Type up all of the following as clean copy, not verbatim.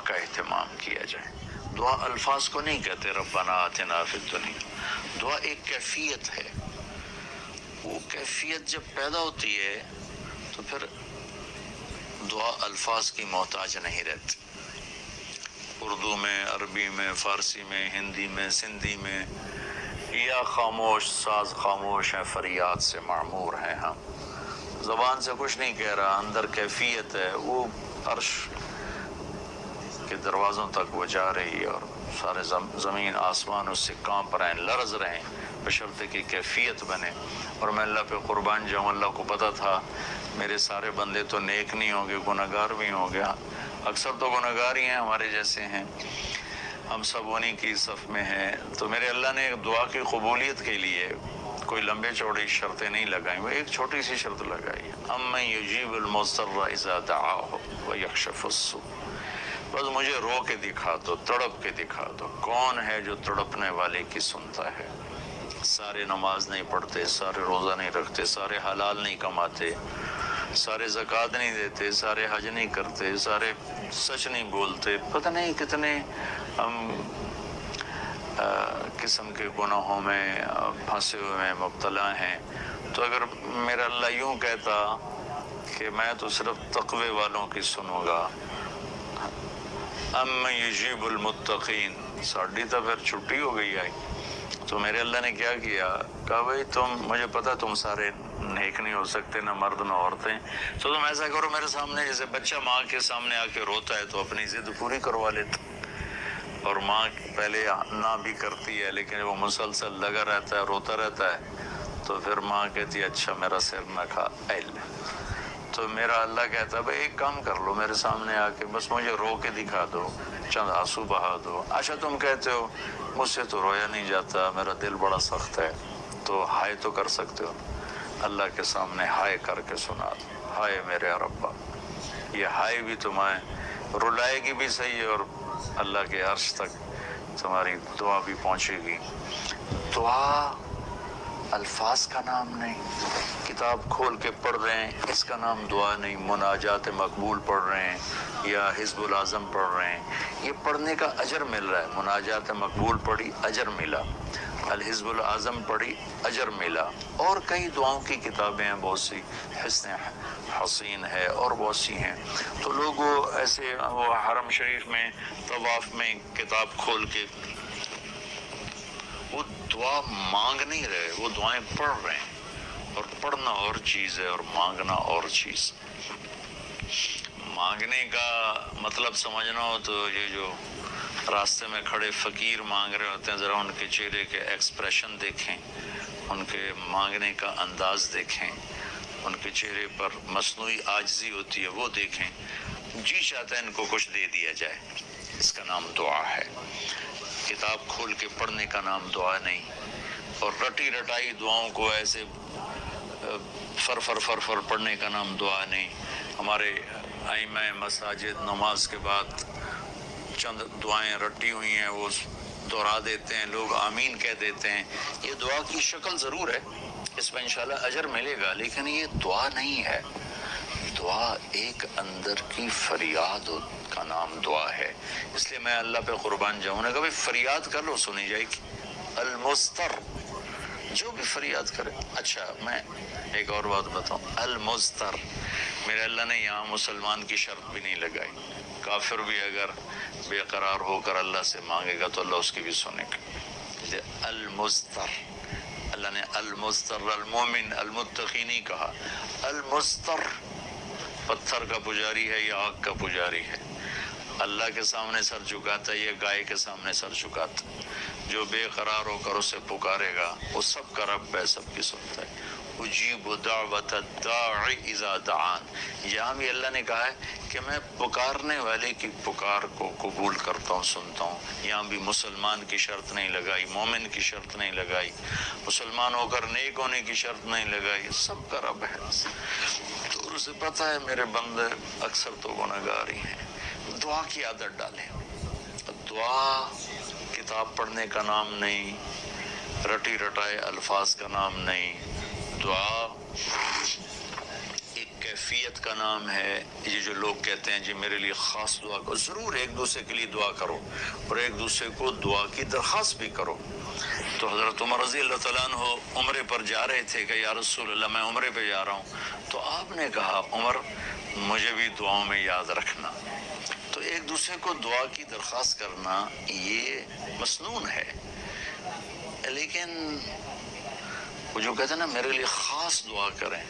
کا اہتمام کیا جائے. دعا الفاظ کو نہیں کہتے ربنا آتنا فی الدنیا. دعا ایک کیفیت ہے. وہ کیفیت جب پیدا ہوتی ہے تو پھر دعا الفاظ کی محتاج نہیں رہتی. اردو میں، عربی میں، فارسی میں، ہندی میں، سندھی میں، یا خاموش ساز خاموش ہیں، فریاد سے معمور ہیں. ہم زبان سے کچھ نہیں کہہ رہا، اندر کیفیت ہے. وہ عرش کے دروازوں تک وہ جا رہی ہے اور سارے زمین آسمان اس سے کانپ رہے ہیں، لرز رہے ہیں، بشرطے کی کیفیت بنے. اور میں اللہ پہ قربان جاؤں، اللہ کو پتہ تھا میرے سارے بندے تو نیک نہیں ہوں گے، گناہگار بھی ہوں گے. اکثر تو گناہگار ہی ہیں، ہمارے جیسے ہیں، ہم سب انہی کی صف میں ہیں. تو میرے اللہ نے دعا کی قبولیت کے لیے کوئی لمبے چوڑی شرطیں نہیں لگائیں، وہ ایک چھوٹی سی شرط لگائی ہے، امن یجیب المضطر اذا دعاہ ویکشف السوء. بس مجھے رو کے دکھا دو، تڑپ کے دکھا دو، کون ہے جو تڑپنے والے کی سنتا ہے. سارے نماز نہیں پڑھتے، سارے روزہ نہیں رکھتے، سارے حلال نہیں کماتے، سارے زکوٰۃ نہیں دیتے، سارے حج نہیں کرتے، سارے سچ نہیں بولتے، پتہ نہیں کتنے ہم قسم کے گناہوں میں پھنسے ہوئے ہیں، مبتلا ہیں. تو اگر میرا اللہ یوں کہتا کہ میں تو صرف تقوی والوں کی سنوں گا، امن یجیب المتقین، ساڑھی تو پھر چھٹی ہو گئی آئی. تو میرے اللہ نے کیا کیا، کہا بھائی تم، مجھے پتا تم سارے نیک نہیں ہو سکتے، نہ مرد نہ عورتیں، تو تم ایسا کرو میرے سامنے، جیسے بچہ ماں کے سامنے آ کے روتا ہے تو اپنی ضد پوری کروا لیتا. اور ماں پہلے نہ بھی کرتی ہے لیکن وہ مسلسل لگا رہتا ہے، روتا رہتا ہے، تو پھر ماں کہتی ہے اچھا میرا سر نہ کھا. تو میرا اللہ کہتا ہے بھائی ایک کام کر لو، میرے سامنے آ کے بس مجھے رو کے دکھا دو، چند آنسو بہا دو. اچھا تم کہتے ہو مجھ سے تو رویا نہیں جاتا، میرا دل بڑا سخت ہے، تو ہائے تو کر سکتے ہو. اللہ کے سامنے ہائے کر کے سنا دو، ہائے میرے ربا. یہ ہائے بھی تمہیں رلائے گی بھی صحیح، اور اللہ کے عرش تک تمہاری دعا بھی پہنچے گی. دعا الفاظ کا نام نہیں. کتاب کھول کے پڑھ رہے ہیں، اس کا نام دعا نہیں. مناجات مقبول پڑھ رہے ہیں یا حزب الاعظم پڑھ رہے ہیں، یہ پڑھنے کا اجر مل رہا ہے. مناجات مقبول پڑھی، اجر ملا. الحزب الاعظم پڑھی، اجر ملا. اور کئی دعاؤں کی کتابیں ہیں، بہت سی، حسن حسین ہے اور بہت سی ہیں. تو لوگ ایسے وہ حرم شریف میں طواف میں کتاب کھول کے وہ دعا مانگ نہیں رہے، وہ دعائیں پڑھ رہے ہیں. اور پڑھنا اور چیز ہے اور مانگنا اور چیز. مانگنے کا مطلب سمجھنا ہو تو یہ جو راستے میں کھڑے فقیر مانگ رہے ہوتے ہیں، ذرا ان کے چہرے کے ایکسپریشن دیکھیں، ان کے مانگنے کا انداز دیکھیں، ان کے چہرے پر مصنوعی عاجزی ہوتی ہے وہ دیکھیں. جی چاہتا ہے ان کو کچھ دے دیا جائے، اس کا نام دعا ہے. کتاب کھول کے پڑھنے کا نام دعا نہیں. اور رٹی رٹائی دعاؤں کو ایسے فر پڑھنے کا نام دعا نہیں. ہمارے ائمہ مساجد نماز کے بعد چند دعائیں رٹی ہوئی ہیں وہ دہرا دیتے ہیں، لوگ آمین کہہ دیتے ہیں. یہ دعا کی شکل ضرور ہے، اس میں انشاءاللہ اجر ملے گا، لیکن یہ دعا نہیں ہے. دعا ایک اندر کی فریاد کا نام دعا ہے. اس لیے میں اللہ پہ قربان جاؤں نے کہا بھائی فریاد کر لو، سنی جائے گی. المضطر، جو بھی فریاد کرے. اچھا میں ایک اور بات بتاؤں، المضطر، میرے اللہ نے یہاں مسلمان کی شرط بھی نہیں لگائی. کافر بھی اگر بے قرار ہو کر اللہ سے مانگے گا تو اللہ اس کی بھی سنے گا. المضطر، اللہ نے المضطر المومن المتقی نہیں کہا. المضطر پتھر کا پجاری ہے یا آگ کا پجاری ہے، اللہ کے سامنے سر جھکاتا ہے یا گائے کے سامنے سر جھکاتا ہے. جو بے قرار ہو کر اسے پکارے گا وہ سب کا رب ہے، سب کی سنتا ہے. اجیب دعوت الداعی اذا دعان، یہاں بھی اللہ نے کہا ہے کہ میں پکارنے والے کی پکار کو قبول کرتا ہوں، سنتا ہوں. یہاں بھی مسلمان کی شرط نہیں لگائی، مومن کی شرط نہیں لگائی، مسلمان ہو کر نیک ہونے کی شرط نہیں لگائی. سب کا رب ہے. تو اسے پتہ ہے میرے بندے اکثر تو گناہگار ہی ہیں. دعا کی عادت ڈالیں. دعا کتاب پڑھنے کا نام نہیں، رٹی رٹائے الفاظ کا نام نہیں. دعا ایک کیفیت نیت کا نام ہے. یہ جو لوگ کہتے ہیں جی میرے لیے خاص دعا کرو، ضرور ایک دوسرے کے لیے دعا کرو اور ایک دوسرے کو دعا کی درخواست بھی کرو. تو حضرت عمر رضی اللہ تعالیٰ عنہ عمرے پر جا رہے تھے کہ یا رسول اللہ میں عمرے پہ جا رہا ہوں. تو آپ نے کہا عمر مجھے بھی دعاؤں میں یاد رکھنا. تو ایک دوسرے کو دعا کی درخواست کرنا یہ مسنون ہے. لیکن وہ جو کہتے ہیں نا میرے لیے خاص دعا کریں،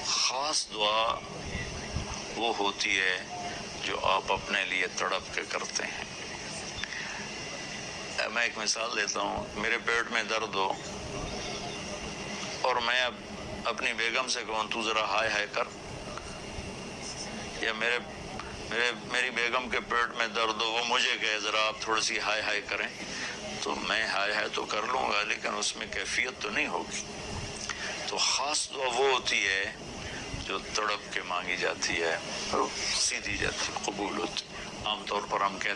خاص دعا وہ ہوتی ہے جو آپ اپنے لیے تڑپ کے کرتے ہیں. میں ایک مثال دیتا ہوں. میرے پیٹ میں درد ہو اور میں اب اپنی بیگم سے کہوں تو ذرا ہائے ہائے کر، یا میری بیگم کے پیٹ میں درد ہو وہ مجھے کہے ذرا آپ تھوڑی سی ہائے ہائے کریں، تو میں ہائے ہائے تو کر لوں گا لیکن اس میں کیفیت تو نہیں ہوگی. تو خاص دعا وہ ہوتی ہے جو تڑپ کے مانگی جاتی ہے اور سیدھی جاتی ہے، قبول ہوتی. عام طور پر ہم کہتے